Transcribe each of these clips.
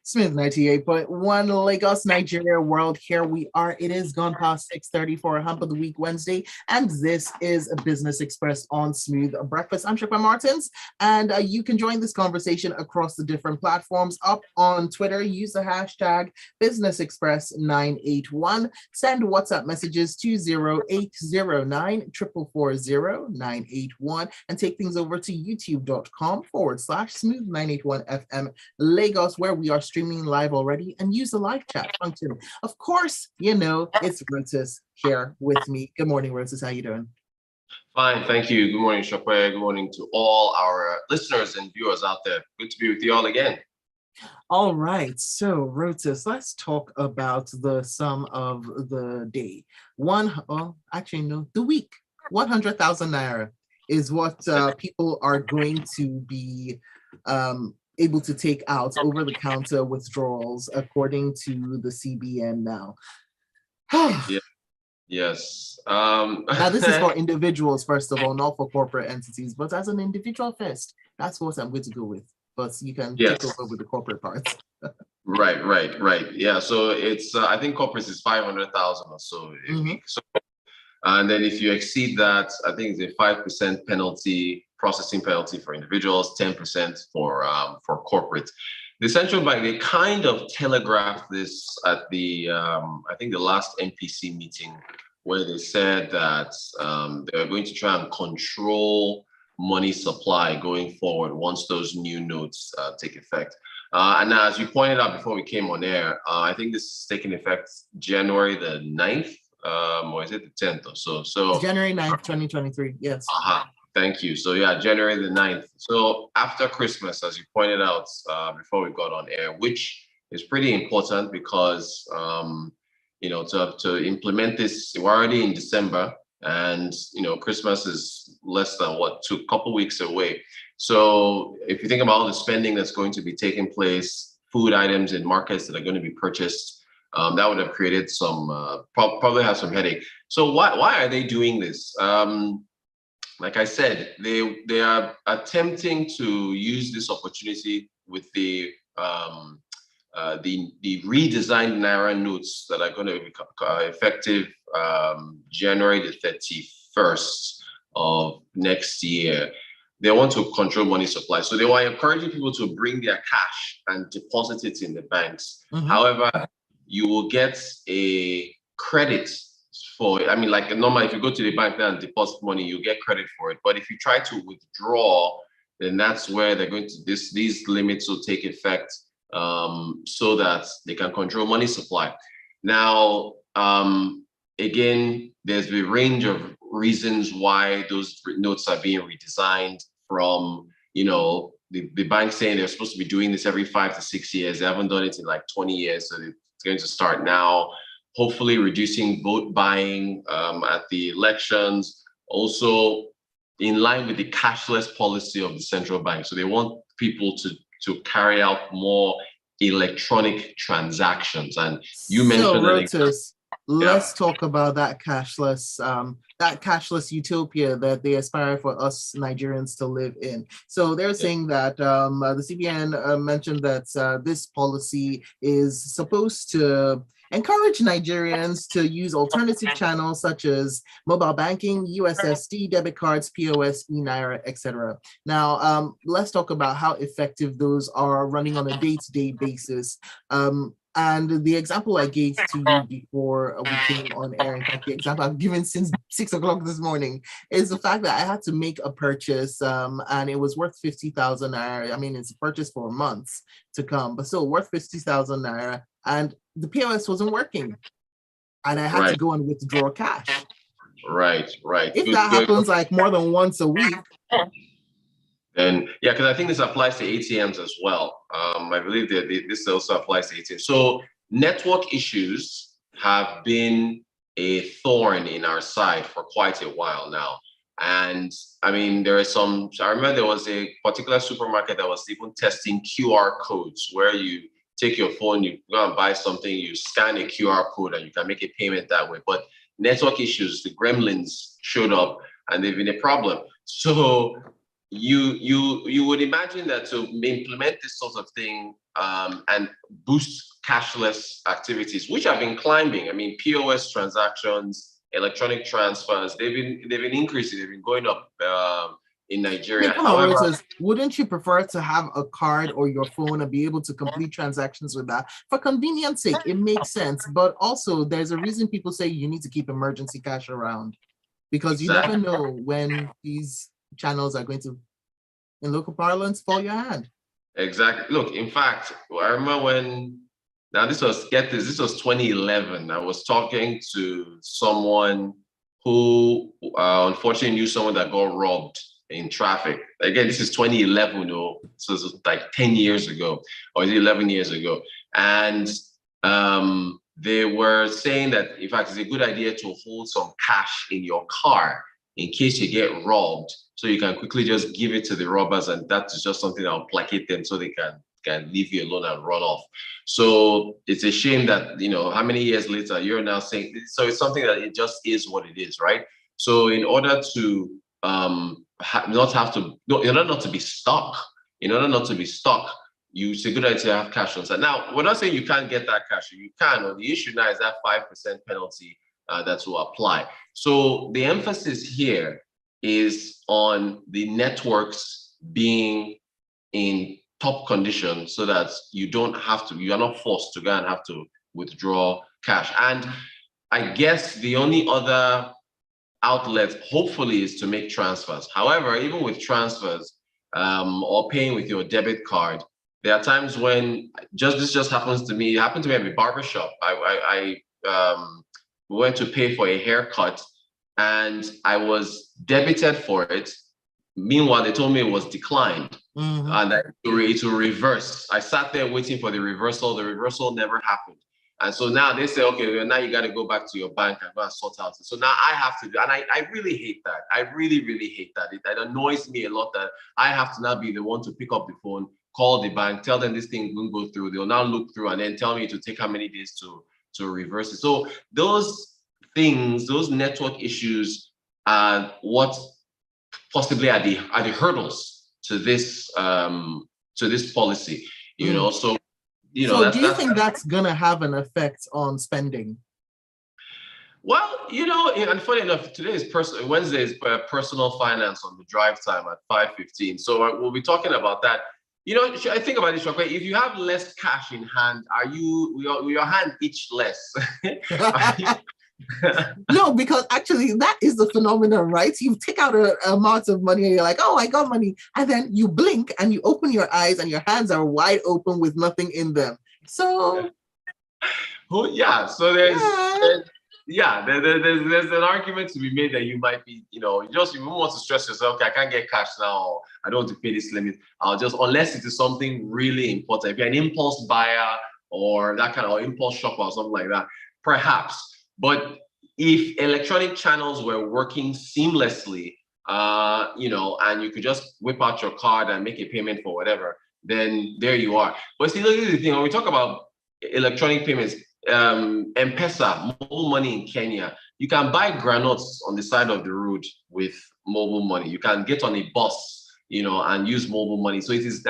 Smith 98.1 Lagos, Nigeria world. Here we are. It is gone past 6:30 for a hump of the week Wednesday, and this is a Business Express on Smooth Breakfast. I'm Shippa Martins, and you can join this conversation across the different platforms. Up on Twitter, use the hashtag Business Express 981. Send WhatsApp messages to 0809 440 981 and take things over to youtube.com/Smooth 981 FM Lagos, where we are streaming live already, and use the live chat function. Of course, it's Rotus here with me. Good morning, Rotus. How you doing? Fine, thank you. Good morning, Sope. Good morning to all our listeners and viewers out there. Good to be with you all again. All right, so Rotus, let's talk about the sum of the day. The week. 100,000 naira is what people are going to be able to take out over-the-counter withdrawals, according to the CBN now. Yeah. Yes. Now, this is for individuals, first of all, not for corporate entities, but as an individual first, that's what I'm going to go with. But you can take over with the corporate parts. Right. Yeah, so it's, I think corporate is 500,000 or so a week. So, and then if you exceed that, I think it's a 5% penalty, processing penalty for individuals, 10% for corporate. The central bank, they kind of telegraphed this at the, I think the last MPC meeting, where they said that they're going to try and control money supply going forward once those new notes take effect. And now, as you pointed out before we came on air, I think this is taking effect January the 9th, or is it the 10th or so? So January 9th, 2023, yes. Thank you. So yeah, January the 9th. So after Christmas, as you pointed out before we got on air, which is pretty important because, to implement this, we're already in December, and, Christmas is less than a couple weeks away. So if you think about all the spending that's going to be taking place, food items in markets that are going to be purchased, that would have created some, probably have some headache. So why are they doing this? Like I said, they are attempting to use this opportunity with the redesigned Naira notes that are going to be effective January the 31st of next year. They want to control money supply. So they were encouraging people to bring their cash and deposit it in the banks. However, you will get a credit for, like normally, if you go to the bank there and deposit money, you get credit for it. But if you try to withdraw, then that's where they're going to, these limits will take effect so that they can control money supply. Now, again, there's a range of reasons why those notes are being redesigned, from, the bank saying they're supposed to be doing this every 5 to 6 years. They haven't done it in like 20 years. So it's going to start now. Hopefully reducing vote buying at the elections, also in line with the cashless policy of the central bank. So they want people to carry out more electronic transactions. And you mentioned Rotus, let's talk about that cashless utopia that they aspire for us Nigerians to live in. So they're saying that the CBN mentioned that this policy is supposed to encourage Nigerians to use alternative channels such as mobile banking, USSD, debit cards, POS, e-Naira, etc. Now, let's talk about how effective those are running on a day-to-day basis. And the example I gave to you before we came on air, in fact, the example I've given since 6 o'clock this morning, is the fact that I had to make a purchase and it was worth 50,000 naira. It's a purchase for months to come, but still worth 50,000 naira. And the POS wasn't working. And I had to go and withdraw cash. Right. If that happens like more than once a week. And yeah, because I think this applies to ATMs as well. I believe that this also applies to ATMs. So network issues have been a thorn in our side for quite a while now. And there are some, I remember there was a particular supermarket that was even testing QR codes, where you take your phone, you go and buy something, you scan a QR code and you can make a payment that way. But network issues, the gremlins showed up and they've been a problem. So you would imagine that to implement this sort of thing and boost cashless activities, which have been climbing. I mean, POS transactions, electronic transfers, they've been increasing, they've been going up in Nigeria. Come on, Rotus, wouldn't you prefer to have a card or your phone and be able to complete transactions with that? For convenience sake, it makes sense, but also there's a reason people say you need to keep emergency cash around, because you never know when these channels are going to, in local parlance, fall your hand. Exactly. Look, in fact, I remember when, now this was 2011. I was talking to someone who unfortunately knew someone that got robbed in traffic. Again, this is 2011, so it's like 10 years ago, or is it 11 years ago? And they were saying that, in fact, it's a good idea to hold some cash in your car in case you get robbed, so you can quickly just give it to the robbers, and that's just something that will placate them so they can leave you alone and run off. So it's a shame that, how many years later you're now saying, so it's something that it just is what it is, right? So in order to not to be stuck, it's a good idea to have cash on site. Now, we're not saying you can't get that cash. You can, or the issue now is that 5% penalty that will apply. So the emphasis here is on the networks being in top condition so that you are not forced to go and have to withdraw cash. And I guess the only other outlet, hopefully, is to make transfers. However, even with transfers or paying with your debit card, there are times when this just happens to me. It happened to me at a barbershop. I went to pay for a haircut and I was debited for it. Meanwhile, they told me it was declined and that it will reverse. I sat there waiting for the reversal. The reversal never happened. And so now they say, okay, well, now you got to go back to your bank and go and sort out. So now I have to do, and I really hate that. I really, really hate that. It annoys me a lot that I have to now be the one to pick up the phone, call the bank, tell them this thing won't go through. They'll now look through and then tell me to take how many days to reverse it. So those things, those network issues are what possibly are the hurdles to this policy, so. So do you think that's going to have an effect on spending? Well, and funny enough, today is Wednesday is personal finance on the drive time at 5:15. So we'll be talking about that. I think about this, if you have less cash in hand, will your hand itch less? No, because actually that is the phenomenon, right? You take out an amount of money and you're like, oh, I got money. And then you blink and you open your eyes and your hands are wide open with nothing in them. So, so there's an argument to be made that you might be, you won't want to stress yourself, okay, I can't get cash now, I don't want to pay this limit. Unless it is something really important. If you're an impulse buyer or that kind of impulse shopper or something like that, perhaps. But if electronic channels were working seamlessly, and you could just whip out your card and make a payment for whatever, then there you are. But see, look at the thing, when we talk about electronic payments, M-Pesa, mobile money in Kenya, you can buy granules on the side of the road with mobile money. You can get on a bus, and use mobile money. So it is,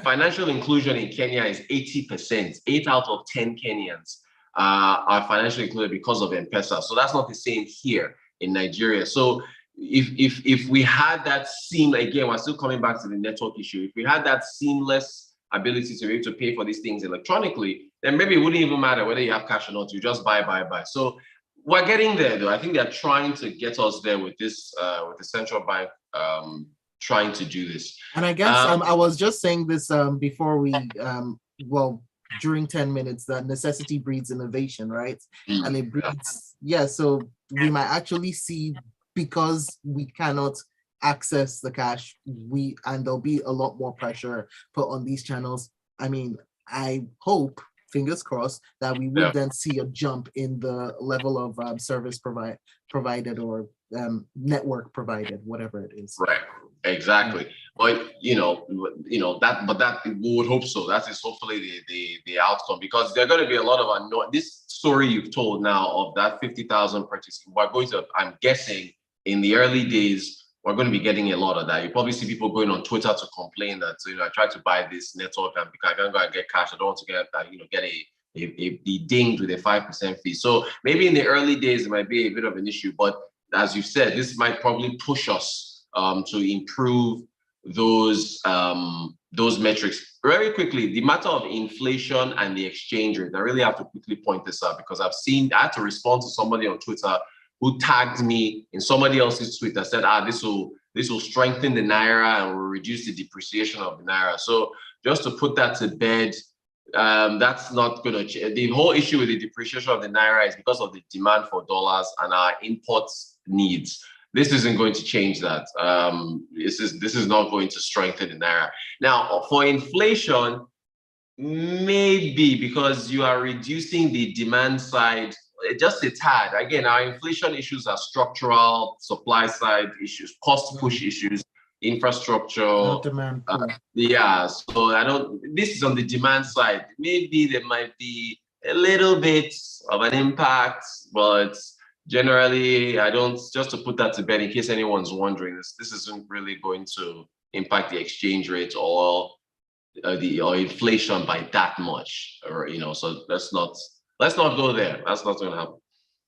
financial inclusion in Kenya is 80%. 8 out of 10 Kenyans are financially included because of M-Pesa. So that's not the same here in Nigeria. So if we had that again, we're still coming back to the network issue. If we had that seamless ability to be able to pay for these things electronically, then maybe it wouldn't even matter whether you have cash or not. You just buy. So we're getting there, though. I think they're trying to get us there with this, with the central bank trying to do this. And I guess I was just saying this before we, during 10 minutes, that necessity breeds innovation, right? And it breeds, so we might actually see, because we cannot access the cash, and there'll be a lot more pressure put on these channels. I hope, fingers crossed, that we would then see a jump in the level of service provided or network provided, whatever it is. Right. Exactly. But that we would hope so. That is hopefully the outcome, because there are going to be a lot of this story you've told now of that 50,000 purchasing. We're going to, I'm guessing, in the early days, we're going to be getting a lot of that. You probably see people going on Twitter to complain that, I tried to buy this network and I can't go and get cash. I don't want to get dinged with a 5% fee. So maybe in the early days, it might be a bit of an issue. But as you said, this might probably push us to improve those metrics. Very quickly, the matter of inflation and the exchange rate, I really have to quickly point this out because I had to respond to somebody on Twitter who tagged me in somebody else's tweet that said, this will strengthen the Naira and will reduce the depreciation of the Naira. So just to put that to bed, that's not going to change. The whole issue with the depreciation of the Naira is because of the demand for dollars and our imports needs. This isn't going to change that. This is not going to strengthen the Naira. Now, for inflation, maybe because you are reducing the demand side just a tad. Again, our inflation issues are structural, supply side issues, cost push issues, infrastructure. Demand. So this is on the demand side. Maybe there might be a little bit of an impact, but generally, just to put that to bed in case anyone's wondering, this isn't really going to impact the exchange rate or inflation by that much, so let's not go there. That's not going to happen.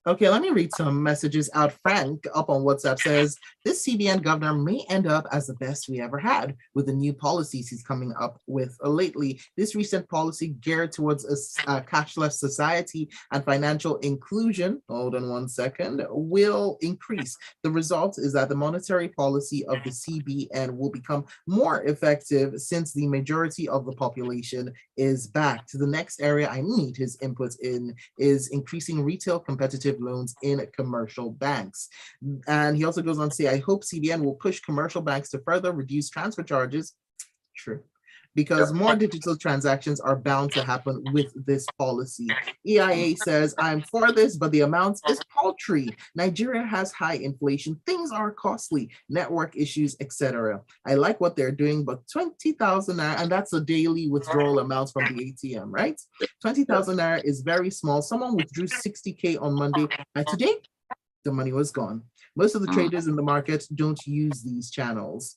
Okay, let me read some messages out. Frank up on WhatsApp says, this CBN governor may end up as the best we ever had with the new policies he's coming up with lately. This recent policy geared towards a cashless society and financial inclusion, hold on one second, will increase. The result is that the monetary policy of the CBN will become more effective since the majority of the population is backed. The next area I need his input in is increasing retail competitive loans in commercial banks. And he also goes on to say, I hope CBN will push commercial banks to further reduce transfer charges. True. Because more digital transactions are bound to happen with this policy. EIA says, I'm for this, but the amount is paltry. Nigeria has high inflation. Things are costly, network issues, etc. I like what they're doing, but 20,000 naira, and that's a daily withdrawal amount from the ATM, right? 20,000 naira is very small. Someone withdrew 60K on Monday, and today the money was gone. Most of the traders in the market don't use these channels.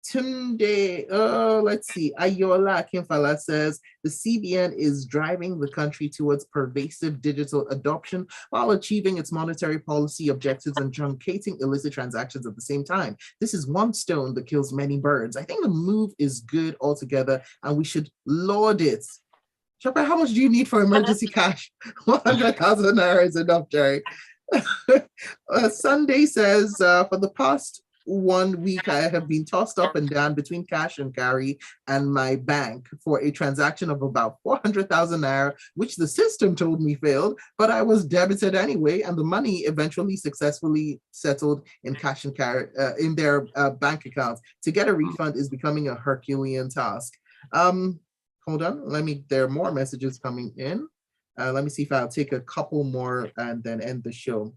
Tunde, let's see, Ayola Kimfala says, the CBN is driving the country towards pervasive digital adoption while achieving its monetary policy objectives and truncating illicit transactions at the same time. This is one stone that kills many birds. I think the move is good altogether and we should laud it. Shopper, how much do you need for emergency cash? 100,000 naira is enough, Jerry. Sunday says, for the past 1 week, I have been tossed up and down between cash and carry and my bank for a transaction of about 400,000 naira, which the system told me failed, but I was debited anyway, and the money eventually successfully settled in cash and carry in their bank accounts. To get a refund is becoming a Herculean task. Hold on, there are more messages coming in. Let me see if I'll take a couple more and then end the show.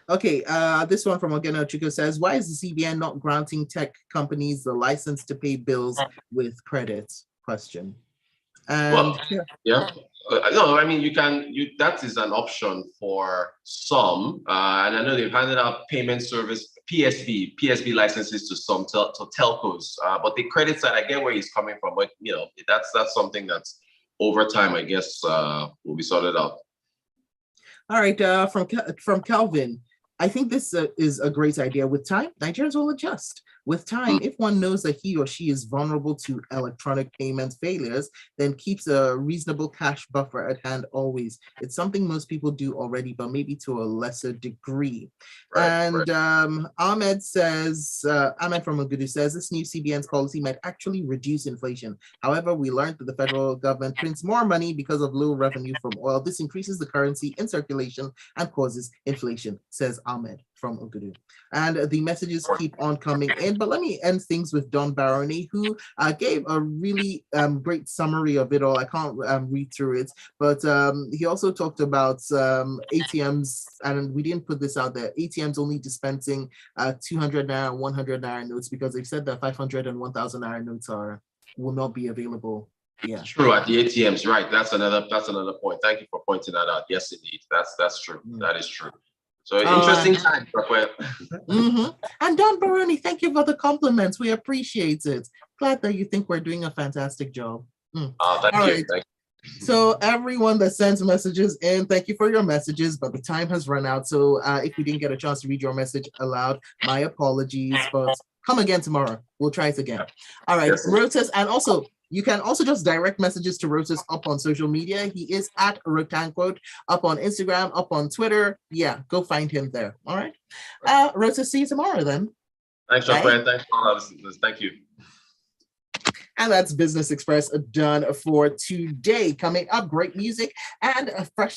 Okay, this one from Ogena Chico says, why is the CBN not granting tech companies the license to pay bills with credit? Question. And no, I mean, that is an option for some. And I know they've handed out payment service, PSB licenses to some telcos. But the credit side, I get where he's coming from, but that's something that's over time, I guess, will be sorted out. All right, from Calvin, I think this is a great idea. With time, Nigerians will adjust. With time, if one knows that he or she is vulnerable to electronic payment failures, then keeps a reasonable cash buffer at hand always. It's something most people do already, but maybe to a lesser degree. Ahmed says, Ahmed from Ogudu says, this new CBN's policy might actually reduce inflation. However, we learned that the federal government prints more money because of low revenue from oil. This increases the currency in circulation and causes inflation, says Ahmed from Ogudu. And the messages keep on coming in, but let me end things with Don Baroni, who gave a really great summary of it all. I can't read through it, but he also talked about ATMs, and we didn't put this out there, ATMs only dispensing 200 naira, 100 naira notes, because they said that 500 and 1,000 naira notes will not be available. Yeah, true, at the ATMs, right? That's another point. Thank you for pointing that out. Yes, indeed, that's true. That is true. So interesting time, Rafael. And Don Baroni, thank you for the compliments. We appreciate it. Glad that you think we're doing a fantastic job. Thank All you. right. Thank you. So everyone that sends messages in, thank you for your messages, but the time has run out. So if we didn't get a chance to read your message aloud, my apologies, but come again tomorrow. We'll try it again. All right, yes. Rotus, and also you can also just direct messages to Rotus up on social media. He is at Rotanquote up on Instagram, up on Twitter. Yeah, go find him there. All right. Rotus, see you tomorrow then. Thanks, Rafael. Thanks for all our listeners. Thank you. And that's Business Express done for today. Coming up, great music and a fresh